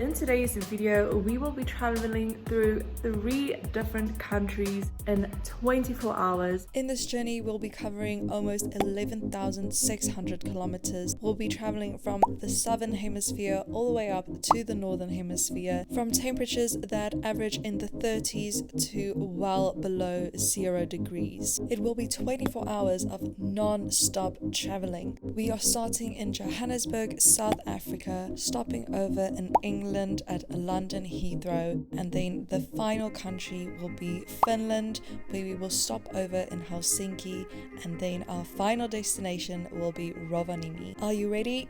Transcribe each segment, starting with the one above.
In today's video, we will be traveling through 3 different countries in 24 hours. In this journey, we'll be covering almost 11,600 kilometers. We'll be traveling from the southern hemisphere all the way up to the northern hemisphere, from temperatures that average in the 30s to well below 0 degrees. It will be 24 hours of non-stop traveling. We are starting in Johannesburg, South Africa, stopping over in England at London Heathrow, and then the final country will be Finland, where we will stop over in Helsinki, and then our final destination will be Rovaniemi. Are you ready?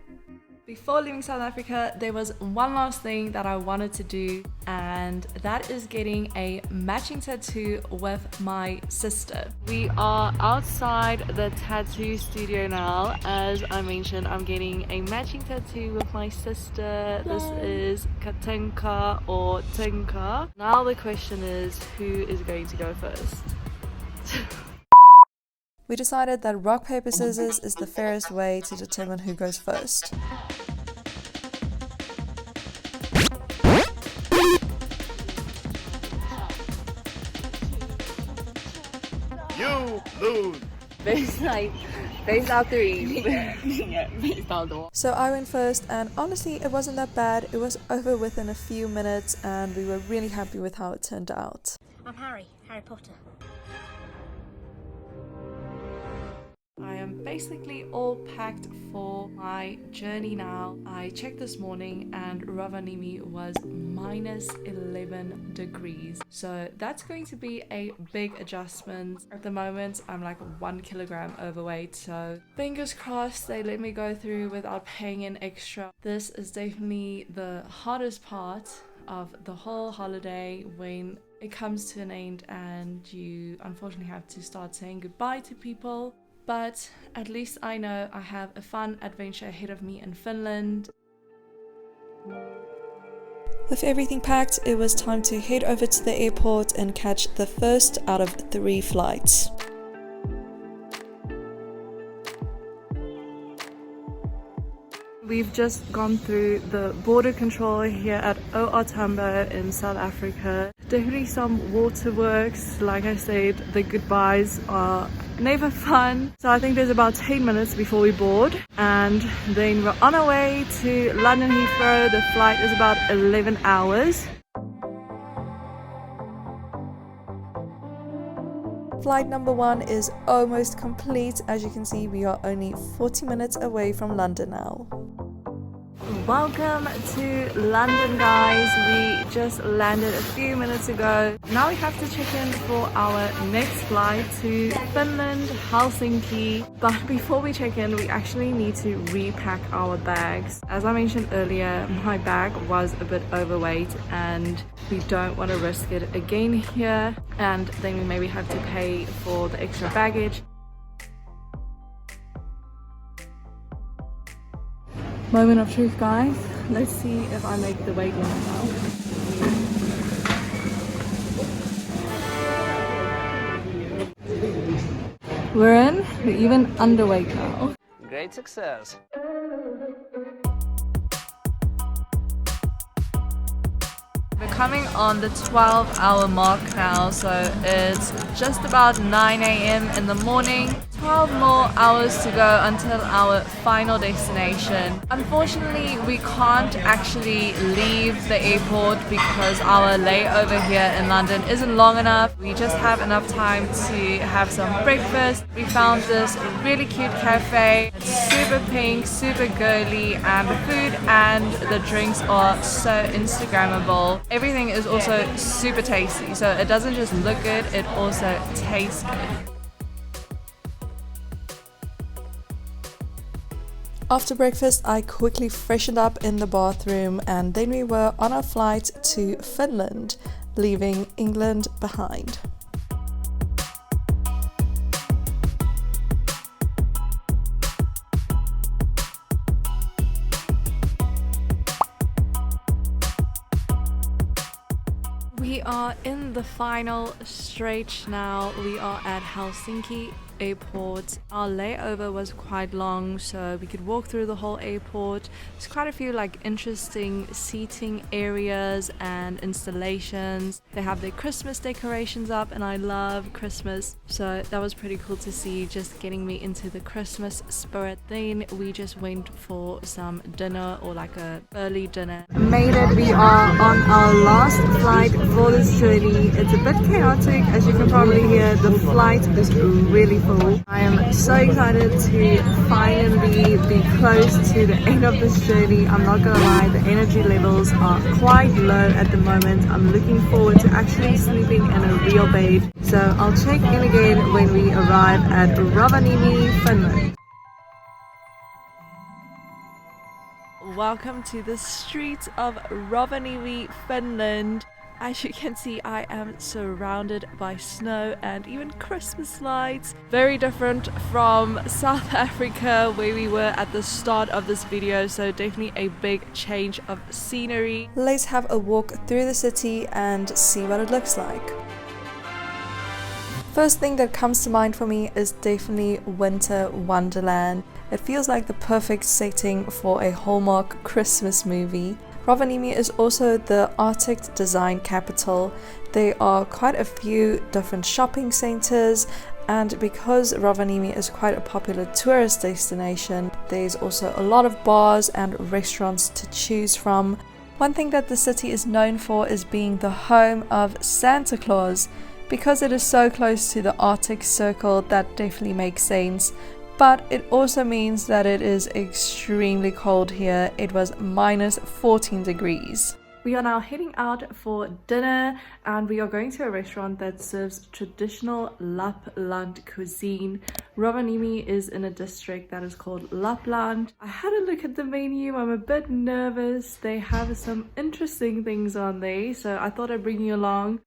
Before leaving South Africa, there was one last thing that I wanted to do, and that is getting a matching tattoo with my sister. We are outside the tattoo studio now. As I mentioned, I'm getting a matching tattoo with my sister. This is Katinka or Tinka. Now the question is, who is going to go first? We decided that rock, paper, scissors is the fairest way to determine who goes first. You lose. Based out 3. So I went first, and honestly it wasn't that bad. It was over within a few minutes and we were really happy with how it turned out. I'm Harry Potter. I am basically all packed for my journey now. I checked this morning and Rovaniemi was minus 11 degrees. So that's going to be a big adjustment. At the moment, I'm like 1 kilogram overweight. So fingers crossed they let me go through without paying in extra. This is definitely the hardest part of the whole holiday, when it comes to an end and you unfortunately have to start saying goodbye to people. But at least I know I have a fun adventure ahead of me in Finland. With everything packed, it was time to head over to the airport and catch the first out of 3 flights. We've just gone through the border control here at OR Tambo in South Africa. Definitely some waterworks. Like I said, the goodbyes are never fun. So I think there's about 10 minutes before we board, and then we're on our way to London Heathrow. The flight is about 11 hours. Flight number 1 is almost complete. As you can see, we are only 40 minutes away from London now. Welcome to London, guys. We just landed a few minutes ago. Now we have to check in for our next flight to Finland, Helsinki. But before we check in, we actually need to repack our bags. As I mentioned earlier, my bag was a bit overweight and we don't want to risk it again here, and then we maybe have to pay for the extra baggage. Moment of truth, guys. Let's see if I make the weight limit now. We're in. We're even underweight now. Great success. We're coming on the 12-hour mark now, so it's just about 9 a.m. in the morning. 12 more hours to go until our final destination. Unfortunately, we can't actually leave the airport because our layover here in London isn't long enough. We just have enough time to have some breakfast. We found this really cute cafe. It's super pink, super girly, and the food and the drinks are so Instagrammable. Everything is also super tasty, so it doesn't just look good, it also tastes good. After breakfast, I quickly freshened up in the bathroom, and then we were on our flight to Finland, leaving England behind. We are in the final stretch now. We are at Helsinki airport. Our layover was quite long, so we could walk through the whole airport. There's quite a few like interesting seating areas and installations. They have their Christmas decorations up, and I love Christmas, so that was pretty cool to see, just getting me into the Christmas spirit. Then we just went for some dinner, or like a early dinner. Made it. We are on our last flight for this journey. It's a bit chaotic, as you can probably hear. The flight is really full. I am so excited to finally be close to the end of this journey. I'm not gonna lie, the energy levels are quite low at the moment. I'm looking forward to actually sleeping in a real bed. So I'll check in again when we arrive at Rovaniemi, Finland. Welcome to the streets of Rovaniemi, Finland. As you can see, I am surrounded by snow and even Christmas lights. Very different from South Africa, where we were at the start of this video, so definitely a big change of scenery. Let's have a walk through the city and see what it looks like. First thing that comes to mind for me is definitely Winter Wonderland. It feels like the perfect setting for a Hallmark Christmas movie. Rovaniemi is also the Arctic design capital. There are quite a few different shopping centers, and because Rovaniemi is quite a popular tourist destination, there's also a lot of bars and restaurants to choose from. One thing that the city is known for is being the home of Santa Claus. Because it is so close to the Arctic Circle, that definitely makes sense. But it also means that it is extremely cold here. It was minus 14 degrees. We are now heading out for dinner, and we are going to a restaurant that serves traditional Lapland cuisine. Rovaniemi is in a district that is called Lapland. I had a look at the menu. I'm a bit nervous. They have some interesting things on there, so I thought I'd bring you along.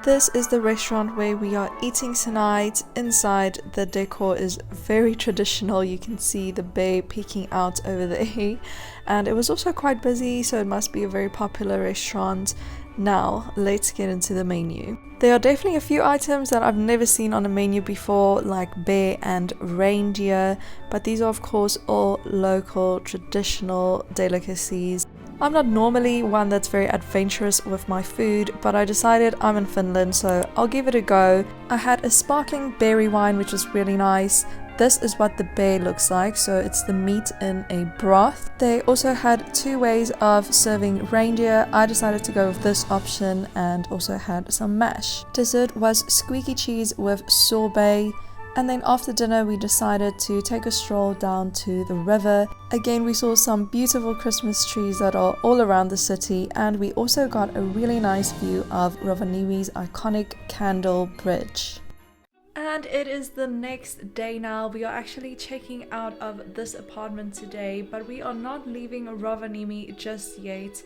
This is the restaurant where we are eating tonight. Inside, the decor is very traditional. You can see the bay peeking out over there. And it was also quite busy, so it must be a very popular restaurant. Now, let's get into the menu. There are definitely a few items that I've never seen on a menu before, like bear and reindeer. But these are, of course, all local, traditional delicacies. I'm not normally one that's very adventurous with my food, but I decided I'm in Finland, so I'll give it a go. I had a sparkling berry wine, which was really nice. This is what the bear looks like, so it's the meat in a broth. They also had two ways of serving reindeer. I decided to go with this option, and also had some mash. Dessert was squeaky cheese with sorbet. And then after dinner, we decided to take a stroll down to the river. Again, we saw some beautiful Christmas trees that are all around the city, and we also got a really nice view of Rovaniemi's iconic Candle Bridge. And it is the next day now. We are actually checking out of this apartment today, but we are not leaving Rovaniemi just yet.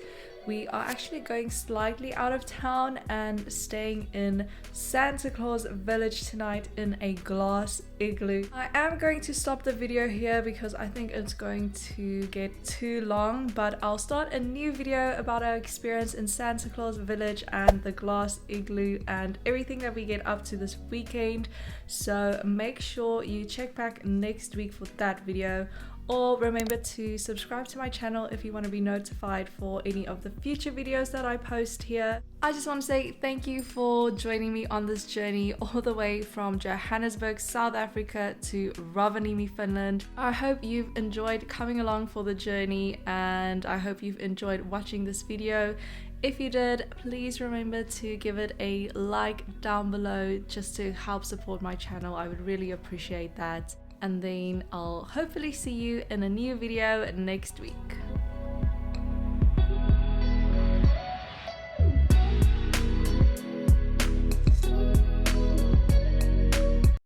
We are actually going slightly out of town and staying in Santa Claus Village tonight in a glass igloo. I am going to stop the video here because I think it's going to get too long, but I'll start a new video about our experience in Santa Claus Village and the glass igloo and everything that we get up to this weekend. So make sure you check back next week for that video. Or remember to subscribe to my channel if you want to be notified for any of the future videos that I post here. I just want to say thank you for joining me on this journey all the way from Johannesburg, South Africa to Rovaniemi, Finland. I hope you've enjoyed coming along for the journey, and I hope you've enjoyed watching this video. If you did, please remember to give it a like down below just to help support my channel. I would really appreciate that. And then I'll hopefully see you in a new video next week.